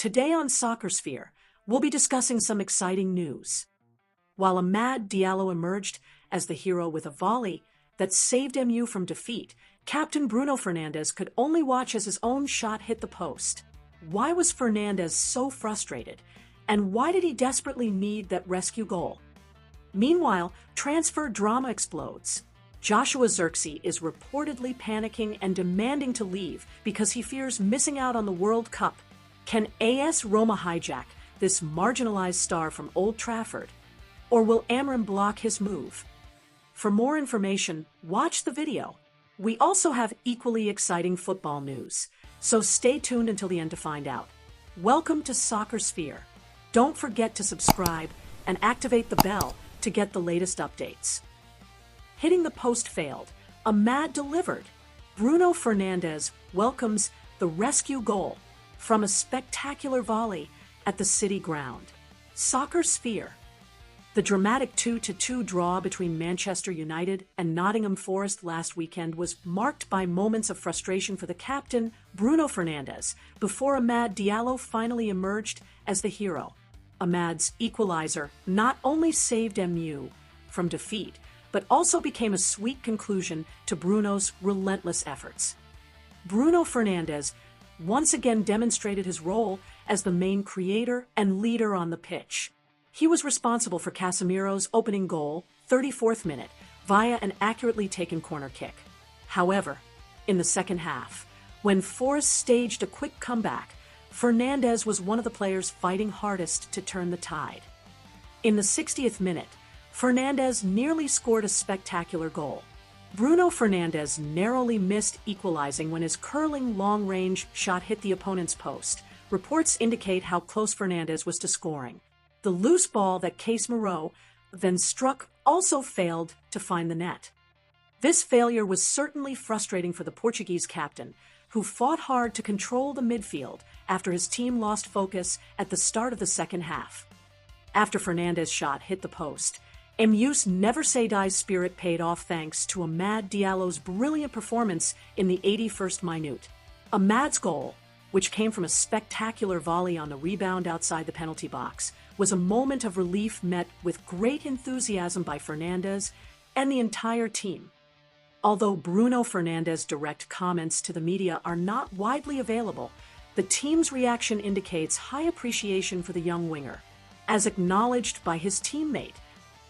Today on Soccer Sphere, we'll be discussing some exciting news. While Amad Diallo emerged as the hero with a volley that saved MU from defeat, Captain Bruno Fernandes could only watch as his own shot hit the post. Why was Fernandes so frustrated? And why did he desperately need that rescue goal? Meanwhile, transfer drama explodes. Joshua Zirkzee is reportedly panicking and demanding to leave because he fears missing out on the World Cup. Can AS Roma hijack this marginalized star from Old Trafford? Or will Amorim block his move? For more information, watch the video. We also have equally exciting football news, so stay tuned until the end to find out. Welcome to Soccer Sphere. Don't forget to subscribe and activate the bell to get the latest updates. Hitting the post failed. Amad delivered. Bruno Fernandes welcomes the rescue goal from a spectacular volley at the City ground. Soccer Sphere. The dramatic 2-2 draw between Manchester United and Nottingham Forest last weekend was marked by moments of frustration for the captain, Bruno Fernandes, before Amad Diallo finally emerged as the hero. Amad's equalizer not only saved MU from defeat, but also became a sweet conclusion to Bruno's relentless efforts. Bruno Fernandes once again demonstrated his role as the main creator and leader on the pitch. He was responsible for Casemiro's opening goal, 34th minute, via an accurately taken corner kick. However, in the second half, when Forest staged a quick comeback, Fernandes was one of the players fighting hardest to turn the tide. In the 60th minute, Fernandes nearly scored a spectacular goal. Bruno Fernandes narrowly missed equalizing when his curling long-range shot hit the opponent's post. Reports indicate how close Fernandes was to scoring. The loose ball that Casemiro's then struck also failed to find the net. This failure was certainly frustrating for the Portuguese captain, who fought hard to control the midfield after his team lost focus at the start of the second half. After Fernandes' shot hit the post, MU's never-say-die spirit paid off thanks to Amad Diallo's brilliant performance in the 81st minute. Amad's goal, which came from a spectacular volley on the rebound outside the penalty box, was a moment of relief met with great enthusiasm by Fernandes and the entire team. Although Bruno Fernandes' direct comments to the media are not widely available, the team's reaction indicates high appreciation for the young winger. As acknowledged by his teammate,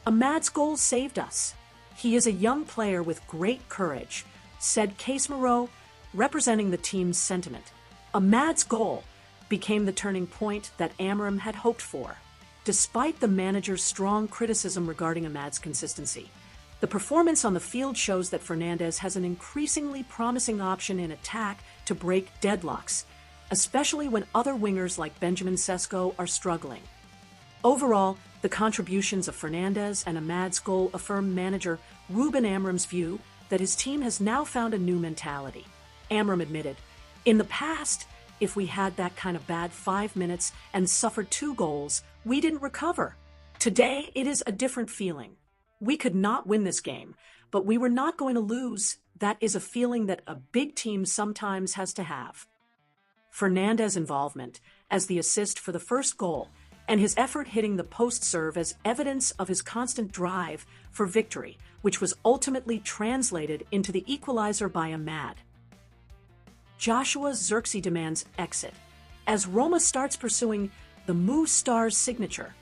Amad's goal saved us. He is a young player with great courage, said Casemiro, representing the team's sentiment. Amad's goal became the turning point that Amorim had hoped for. Despite the manager's strong criticism regarding Amad's consistency, the performance on the field shows that Fernandes has an increasingly promising option in attack to break deadlocks, especially when other wingers like Benjamin Sesko are struggling. Overall, the contributions of Fernandes and Amad's goal affirm manager Ruben Amorim's view that his team has now found a new mentality. Amorim admitted, "In the past, if we had that kind of bad 5 minutes and suffered 2 goals, we didn't recover. Today, it is a different feeling. We could not win this game, but we were not going to lose. That is a feeling that a big team sometimes has to have." Fernandes' involvement as the assist for the first goal and his effort hitting the post serve as evidence of his constant drive for victory, which was ultimately translated into the equalizer by Amad. Joshua Zirkzee demands exit as Roma starts pursuing the Move Star's signature.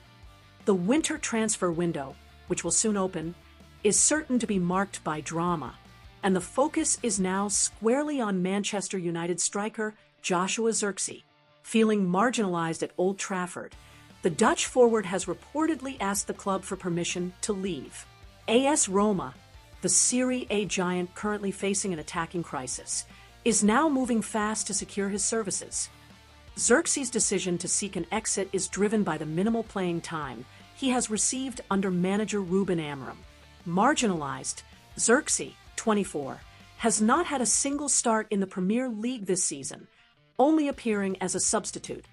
The winter transfer window, which will soon open, is certain to be marked by drama, and the focus is now squarely on Manchester United striker Joshua Zirkzee. Feeling marginalized at Old Trafford, the Dutch forward has reportedly asked the club for permission to leave. AS Roma, the Serie A giant currently facing an attacking crisis, is now moving fast to secure his services. Zirkzee's decision to seek an exit is driven by the minimal playing time he has received under manager Ruben Amorim. Marginalized, Zirkzee, 24, has not had a single start in the Premier League this season, only appearing as a substitute.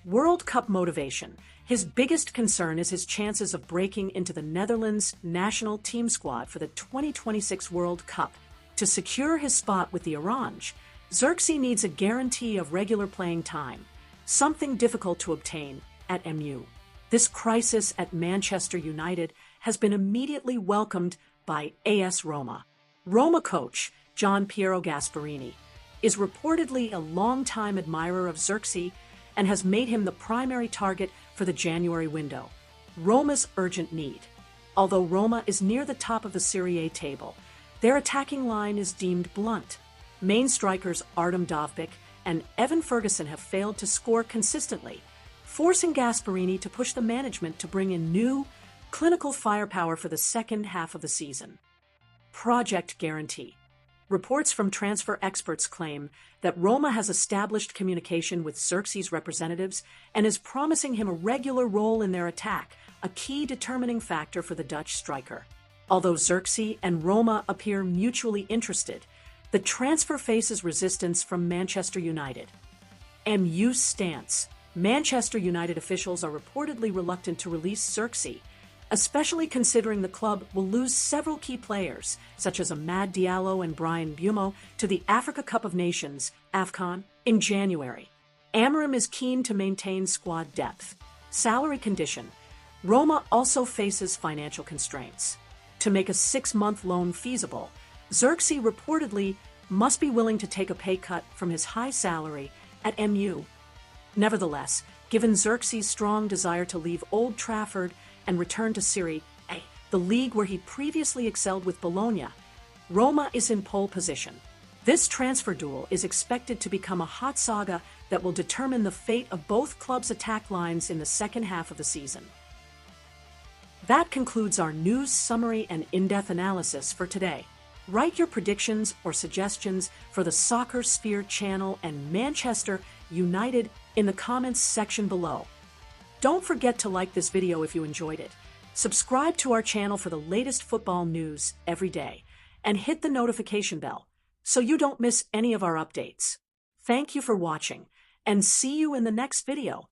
World Cup motivation. His biggest concern is his chances of breaking into the Netherlands national team squad for the 2026 World Cup. To secure his spot with the Orange, Zirkzee needs a guarantee of regular playing time, something difficult to obtain at MU. This crisis at Manchester United has been immediately welcomed by AS Roma. Roma coach Gian Piero Gasperini is reportedly a longtime admirer of Zirkzee and has made him the primary target for the January window. Roma's urgent need. Although Roma is near the top of the Serie A table, their attacking line is deemed blunt. Main strikers Artem Dovbyk and Evan Ferguson have failed to score consistently, forcing Gasperini to push the management to bring in new, clinical firepower for the second half of the season. Project Guarantee. Reports from transfer experts claim that Roma has established communication with Zirkzee's representatives and is promising him a regular role in their attack, a key determining factor for the Dutch striker. Although Zirkzee and Roma appear mutually interested, the transfer faces resistance from Manchester United. MU's stance. Manchester United officials are reportedly reluctant to release Zirkzee, especially considering the club will lose several key players, such as Amad Diallo and Bryan Mbeumo, to the Africa Cup of Nations (AFCON) in January. Amorim is keen to maintain squad depth. Salary condition. Roma also faces financial constraints. To make a 6-month loan feasible, Zirkzee reportedly must be willing to take a pay cut from his high salary at MU. Nevertheless, given Zirkzee's strong desire to leave Old Trafford and return to Serie A, the league where he previously excelled with Bologna, Roma is in pole position. This transfer duel is expected to become a hot saga that will determine the fate of both clubs' attack lines in the second half of the season. That concludes our news summary and in-depth analysis for today. Write your predictions or suggestions for the Soccer Sphere channel and Manchester United in the comments section below. Don't forget to like this video if you enjoyed it. Subscribe to our channel for the latest football news every day, and hit the notification bell so you don't miss any of our updates. Thank you for watching, and see you in the next video.